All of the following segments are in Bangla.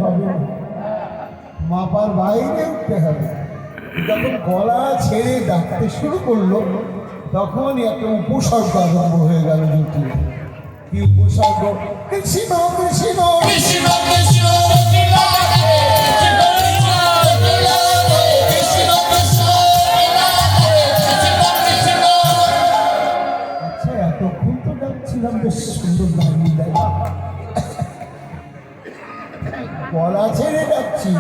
হবে না, মাপার বাইরে উঠতে হবে। যখন গলা ছেড়ে ডাকতে শুরু করলো তখনই একটা উপসর্গ আরম্ভ হয়ে গেল। দুটি কি উপসর্গ? কৃষ্ণ কৃষ্ণ কৃষ্ণ কৃষ্ণ। আচ্ছা, এতক্ষণ তো ডাকছিলাম, বেশ সুন্দর দাঁড়িয়ে গলা ছেড়ে ডাকছি।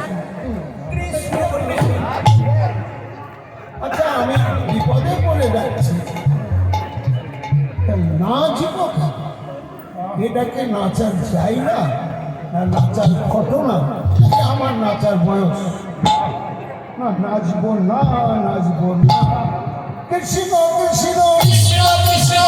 আচ্ছা, আমি বিপদে পড়ে যাচ্ছি, নাচবো? এটাকে নাচার যাই না, নাচার ঘটনা, আমার নাচার বয়স না, নাচবো না, নাচবো না। কৃষ্ণ কৃষ্ণ কৃষ্ণ কৃষ্ণ।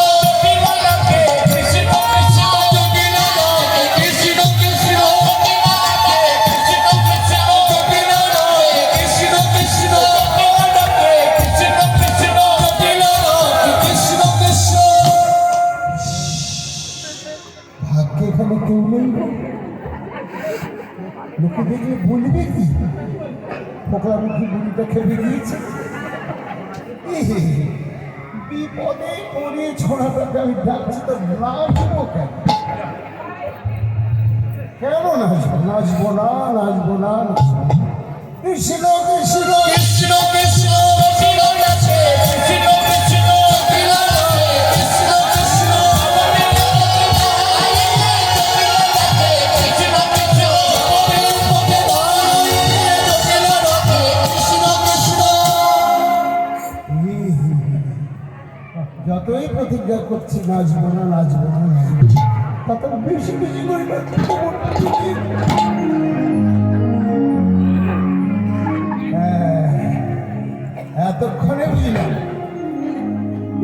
লোকে দেখলে বলবে কি, পোকলামুখী বুড়িটা খেলে দিয়েছে। বিপদে পড়ে ছোড়াটাকে আমি ডাকছি, তো নাচবো কেন? কেন নাচবো? নাচবো না, নাচবো না। কৃষ্ণ কৃষ্ণ কৃষ্ণ কৃষ্ণ। যতই প্রতিজ্ঞা করছি নাচবো না, নাচবো না, নাচবো, তত বেশি বেশি করে এতক্ষণে বুঝলাম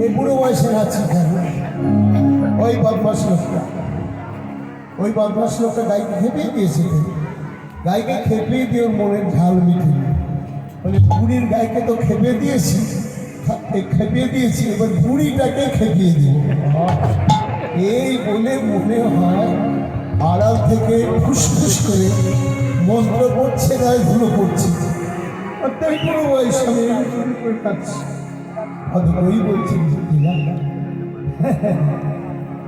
এই বুড়ো বয়সে নাচছি কেন। ওই বদমাস লোকটা গাইকে খেপিয়ে দিয়েছে। গাইকে খেপিয়ে দিয়ে ওর মনের ঝাল মিটে বলে, বুড়ির গাইকে তো খেপিয়ে দিয়েছি, এবার বুড়িটাকে খেপিয়ে দিব। এই বলে মনে হয় আড়াল থেকে ফুসফুস করে মন্ত্র পড়ছে, গায়ে ধুলো পড়ছে। আর তাই কোনো বয়স আমি করে থাকছি। ওই বলছি,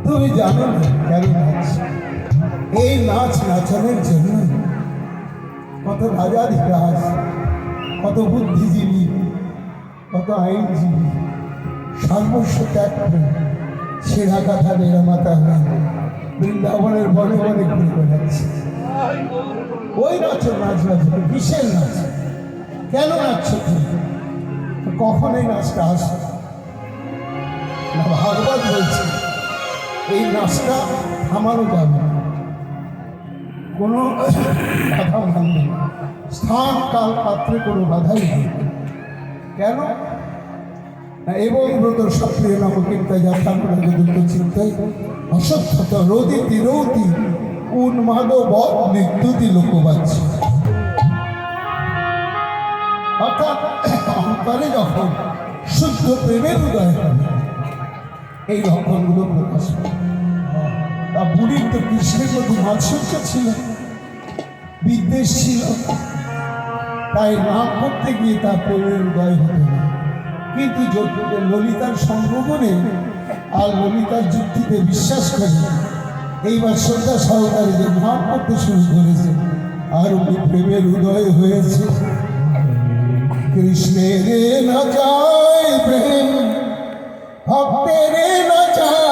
তুমি জানো না কেন নাচ? এই নাচ নাচানোর জন্য কত রাজাধিরাজ, কত বুদ্ধিজীবী, কত আইনজীবী সর্বস্ব ত্যাগ করে সেরা কথা মেরা মাথা বৃন্দাবনের বনে বনে ঘুরে বেড়াচ্ছে। ওই নাচের নাচ নাচবে, কিসের নাচ? কেন নাচছ তুমি? কখন এই নাচটা আসে না? ভাগবত বলছে এই নাচটা থামানো যাবে না, কোনো বাধা ভাঙবে না, স্থান কাল পাত্রে কোনো বাধাই নেই। কেন? এবং ব্রত সক্রিয় নামকিন্তা যাত্রা করে যদুক্ত চিন্তায় অসত্যত রোদিতি রৌতি উন্মাদ বধ মৃত্যুতি লোকবাচ্য। অর্থাৎ অন্তরে যখন শুদ্ধ প্রেমের উদয় হবে এই লক্ষণগুলো প্রকাশ পায়। তা বুড়ির তো কৃষ্ণের প্রতি মাৎসর্য ছিল, বিদ্বেষ ছিল, তাই নাম করতে গিয়ে তার প্রেমের উদয় হতে হবে। কিন্তু ললিতার সঙ্গমনে আর ললিতার যুক্তিতে বিশ্বাস করে এইবার শ্রদ্ধা সহকারে যে নাম করতে শুরু করেছে আর উনি প্রেমের উদয় হয়েছে। কৃষ্ণের নাচায় প্রেম, ভক্তের নাচায়